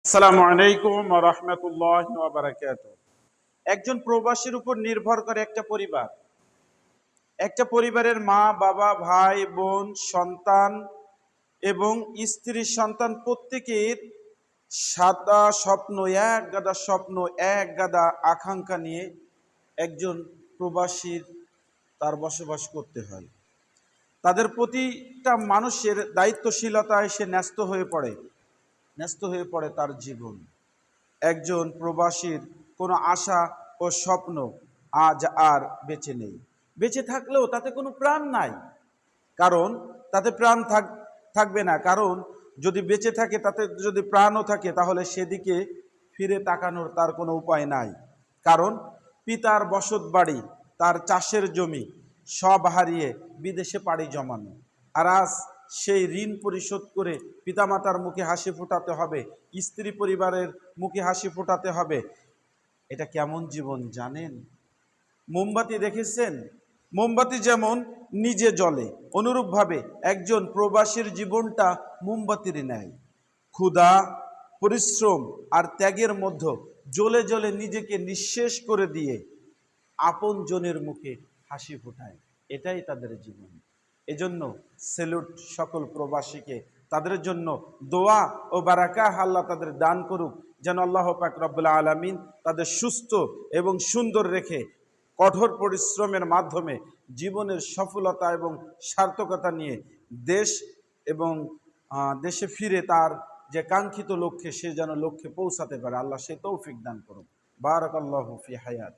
আসসালামু আলাইকুম ওয়া রাহমাতুল্লাহি ওয়া বারাকাতুহু। একজন প্রবাসীর উপর নির্ভর করে একটা পরিবার। একটা পরিবারের মা, বাবা, ভাই, বোন, সন্তান এবং স্ত্রী সন্তান প্রত্যেকের সাদা স্বপ্ন, এক গাদা স্বপ্ন, এক গাদা আকাঙ্ক্ষা নিয়ে একজন প্রবাসীর তার বসবাস করতে হয়। তাদের প্রতিটা মানুষের দায়িত্বশীলতায় সে ন্যস্ত হয়ে পড়ে তার জীবন। একজন প্রবাসীর কোনো আশা ও স্বপ্ন আজ আর বেঁচে নেই। বেঁচে থাকলেও তাতে কোনো প্রাণ নাই, কারণ তাতে প্রাণ থাকবে না। কারণ যদি বেঁচে থাকে, তাতে যদি প্রাণও থাকে, তাহলে সেদিকে ফিরে তাকানোর তার কোনো উপায় নাই। কারণ পিতার বসত বাড়ি, তার চাষের জমি সব হারিয়ে বিদেশে পাড়ি জমানো, আর আজ সেই ঋণ পরিশোধ করে পিতামাতার মুখে হাসি ফোটাতে হবে, স্ত্রী পরিবারের মুখে হাসি ফোটাতে হবে। এটা কেমন জীবন জানেন? মোমবাতি দেখেছেন? মোমবাতি যেমন নিজে জ্বলে, অনুরূপভাবে একজন প্রবাসীর জীবনটা মোমবাতির ন্যায়। ক্ষুধা, পরিশ্রম আর ত্যাগের মধ্যে জ্বলে জ্বলে নিজেকে নিঃশেষ করে দিয়ে আপন জনের মুখে হাসি ফোটায়। এটাই তাদের জীবন। এজন্য সেলুট সকল প্রবাসীকে। তাদের জন্য দোয়া ও বারাকাহ আল্লাহ তাদের দান করুক, যেন আল্লাহ পাক রব্বুল আলামিন তাদের সুস্থ এবং সুন্দর রেখে কঠোর পরিশ্রমের মাধ্যমে জীবনের সফলতা এবং সার্থকতা নিয়ে দেশ এবং দেশে ফিরে তার যে কাঙ্ক্ষিত লক্ষ্যে, সে যেন লক্ষ্যে পৌঁছাতে পারে। আল্লাহ সে তৌফিক দান করুন। বারাকাল্লাহু ফি হায়াত।